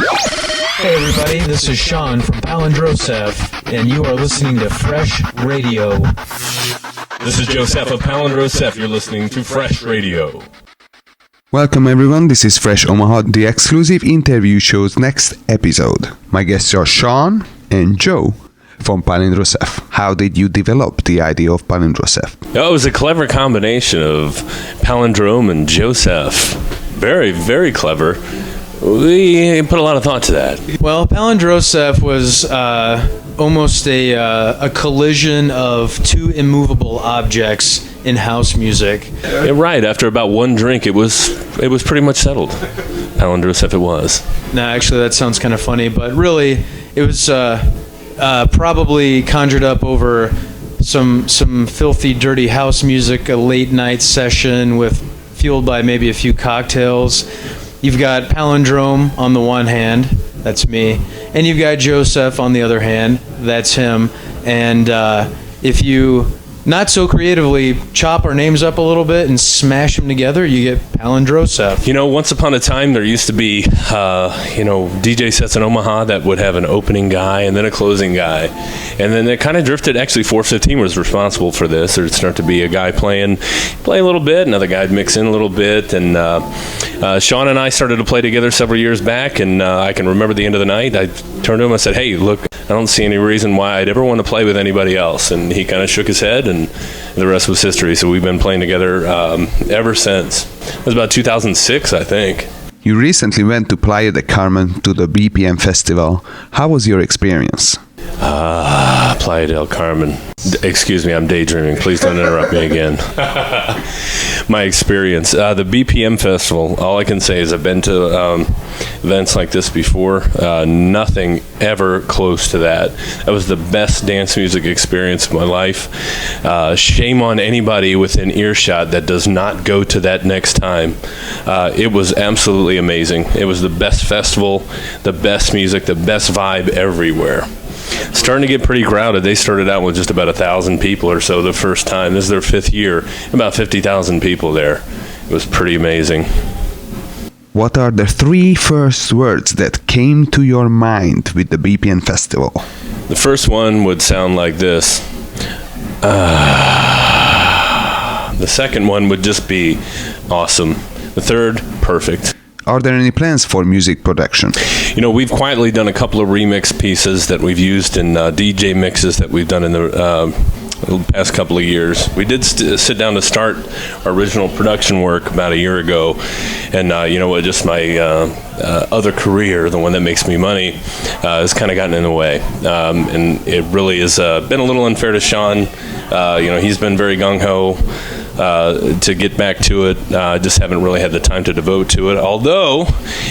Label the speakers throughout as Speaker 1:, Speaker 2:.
Speaker 1: Hey everybody, this is Sean from palindroSeff, and you are listening to Fresh Radio.
Speaker 2: This is Joseph of palindroSeff. You're listening to Fresh Radio.
Speaker 3: Welcome everyone, this is Fresh Omaha, the exclusive interview show's next episode. My guests are Sean and Joe from palindroSeff. How did you develop the idea of palindroSeff?
Speaker 2: Oh, it was a clever combination of palindrome and Joseph. Very, very clever. We put a lot of thought to that.
Speaker 1: Well, palindroSeff was almost a collision of two immovable objects in house music.
Speaker 2: Yeah, right. After about one drink, it was pretty much settled. palindroSeff it was.
Speaker 1: No, actually, that sounds kind of funny, but really, it was probably conjured up over some filthy, dirty house music, a late night session fueled by maybe a few cocktails. You've got Palindrome on the one hand, that's me, and you've got Joseph on the other hand, that's him. And if you not so creatively chop our names up a little bit and smash them together, you get palindroSeff.
Speaker 2: You know, once upon a time, there used to be, DJ sets in Omaha that would have an opening guy and then a closing guy. And then it kind of drifted. Actually, 415 was responsible for this. There'd start to be a guy play a little bit, another guy'd mix in a little bit. And Sean and I started to play together several years back, and I can remember the end of the night, I turned to him and said, hey, look, I don't see any reason why I'd ever want to play with anybody else. And he kind of shook his head, and the rest was history. So we've been playing together ever since. It was about 2006, I think.
Speaker 3: You recently went to Playa del Carmen to the BPM festival. How was your experience?
Speaker 2: Playa del Carmen. Excuse me, I'm daydreaming. Please don't interrupt me again. My experience. The BPM festival, all I can say is I've been to events like this before. Nothing ever close to that. That was the best dance music experience of my life. Shame on anybody within earshot that does not go to that next time. It was absolutely amazing. It was the best festival, the best music, the best vibe everywhere. Starting to get pretty crowded. They started out with just about 1,000 people or so the first time. This is their 5th year. About 50,000 people there. It was pretty amazing.
Speaker 3: What are the 3 first words that came to your mind with the BPM festival?
Speaker 2: The first one would sound like this. The second one would just be awesome. The third, perfect.
Speaker 3: Are there any plans for music production?
Speaker 2: You know, we've quietly done a couple of remix pieces that we've used in DJ mixes that we've done in the past couple of years. We did sit down to start our original production work about a year ago, and you know what, just my other career, the one that makes me money, has kind of gotten in the way, and it really has been a little unfair to Sean. You know, he's been very gung-ho to get back to it. I just haven't really had the time to devote to it, although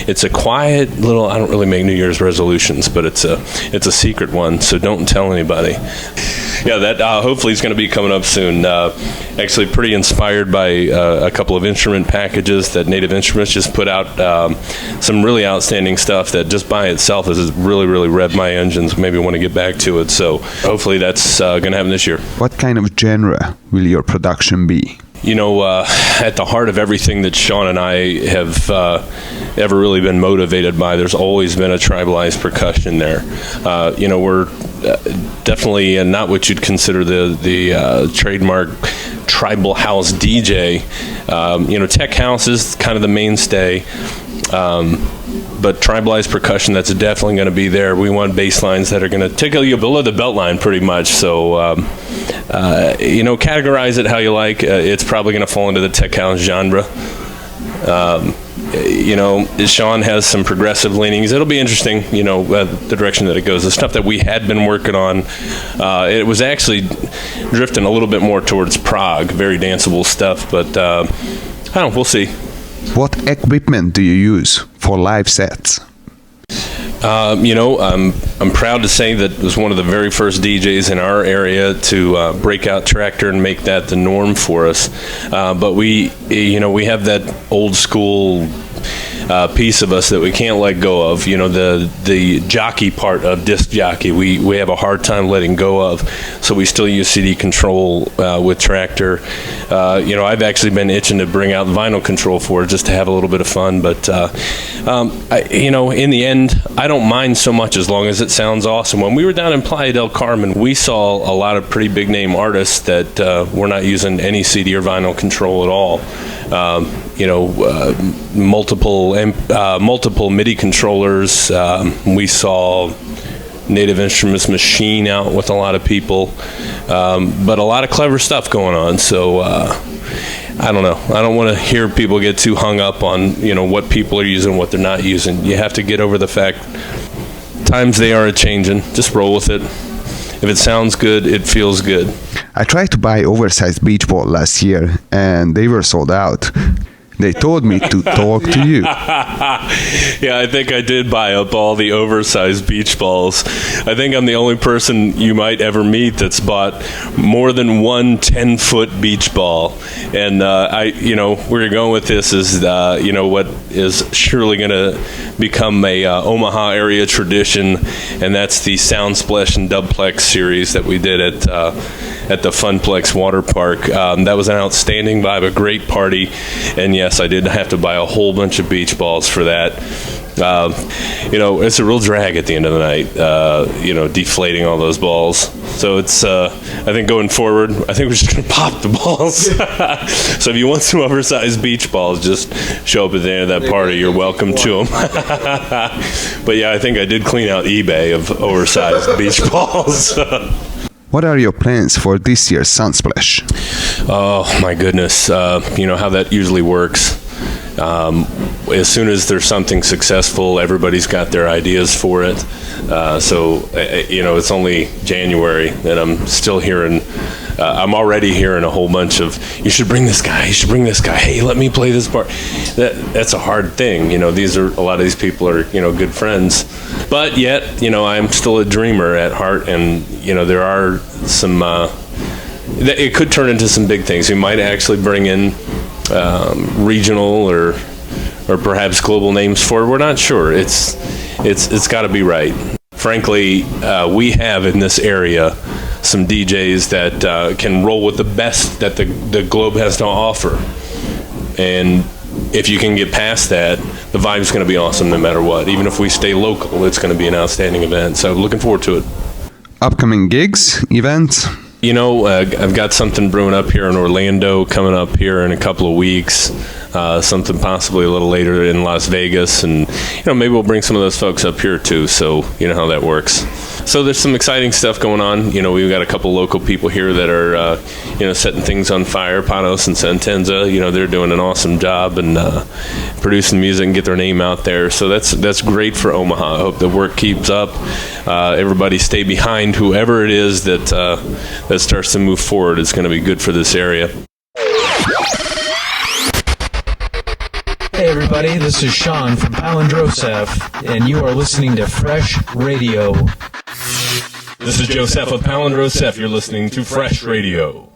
Speaker 2: it's a quiet little, I don't really make New Year's resolutions, but it's a secret one, so don't tell anybody. Yeah, that hopefully is going to be coming up soon. Actually pretty inspired by a couple of instrument packages that Native Instruments just put out. Some really outstanding stuff that just by itself has really, really revved my engines. Maybe want to get back to it, so hopefully that's going to happen this year.
Speaker 3: What kind of genre will your production be?
Speaker 2: You know, at the heart of everything that Sean and I have ever really been motivated by, there's always been a tribalized percussion there. You know, we're definitely not what you'd consider the trademark tribal house DJ. You know, tech house is kind of the mainstay. But tribalized percussion, that's definitely going to be there. We want bass lines that are going to tickle you below the belt line pretty much. So, you know, categorize it how you like. It's probably going to fall into the tech house genre. You know, Sean has some progressive leanings. It'll be interesting, you know, the direction that it goes. The stuff that we had been working on, it was actually drifting a little bit more towards prog, very danceable stuff. But, I don't know, we'll see.
Speaker 3: What equipment do you use for live sets?
Speaker 2: You know, I'm proud to say that it was one of the very first DJs in our area to break out Tractor and make that the norm for us. But we, you know, we have that old school piece of us that we can't let go of. The jockey part of disc jockey, we have a hard time letting go of. So we still use CD control with Tractor. I've actually been itching to bring out vinyl control for it just to have a little bit of fun. But in the end, I don't mind so much as long as it sounds awesome. When we were down in Playa del Carmen, we saw a lot of pretty big name artists that were not using any CD or vinyl control at all. Multiple MIDI controllers. We saw Native Instruments Machine out with a lot of people, but a lot of clever stuff going on. So I don't know. I don't want to hear people get too hung up on what people are using, what they're not using. You have to get over the fact times they are a-changing. Just roll with it. If it sounds good, it feels good.
Speaker 3: I tried to buy oversized beach ball last year, and they were sold out. They told me to talk to you.
Speaker 2: Yeah, I think I did buy up all the oversized beach balls. I think I'm the only person you might ever meet that's bought more than one 10-foot beach ball. And where you're going with this is, what is surely going to become a Omaha area tradition, and that's the SoundSplash and Dubplex series that we did at the Funplex Water Park. That was an outstanding vibe, a great party, and yes, I did have to buy a whole bunch of beach balls for that. It's a real drag at the end of the night, deflating all those balls. So it's, I think going forward, I think we're just going to pop the balls. So if you want some oversized beach balls, just show up at the end of that party. You're welcome to them. But yeah, I think I did clean out eBay of oversized beach balls.
Speaker 3: What are your plans for this year's SoundSplash?
Speaker 2: Oh, my goodness. You know how that usually works. As soon as there's something successful, everybody's got their ideas for it. It's only January, and I'm still hearing, I'm already hearing a whole bunch of, you should bring this guy, hey, let me play this part. That's a hard thing. A lot of these people are, good friends. But yet, I'm still a dreamer at heart, and, there are some, it could turn into some big things. We might actually bring in regional or perhaps global names for it. We're not sure. It's got to be right. Frankly, we have in this area some DJs that can roll with the best that the globe has to offer. And if you can get past that, the vibe's going to be awesome no matter what. Even if we stay local, it's going to be an outstanding event. So looking forward to it.
Speaker 3: Upcoming gigs, events?
Speaker 2: I've got something brewing up here in Orlando coming up here in a couple of weeks. Something possibly a little later in Las Vegas, and maybe we'll bring some of those folks up here too. So you know how that works. So there's some exciting stuff going on. We've got a couple local people here that are setting things on fire. Panos and Sentenza, they're doing an awesome job and producing music and get their name out there. So that's great for Omaha. I hope the work keeps up. Everybody stay behind whoever it is that starts to move forward. It's going to be good for this area.
Speaker 1: Hey everybody, this is Sean from palindroSeff, and you are listening to Fresh Radio.
Speaker 2: This is Joseph of palindroSeff. You're listening to Fresh Radio.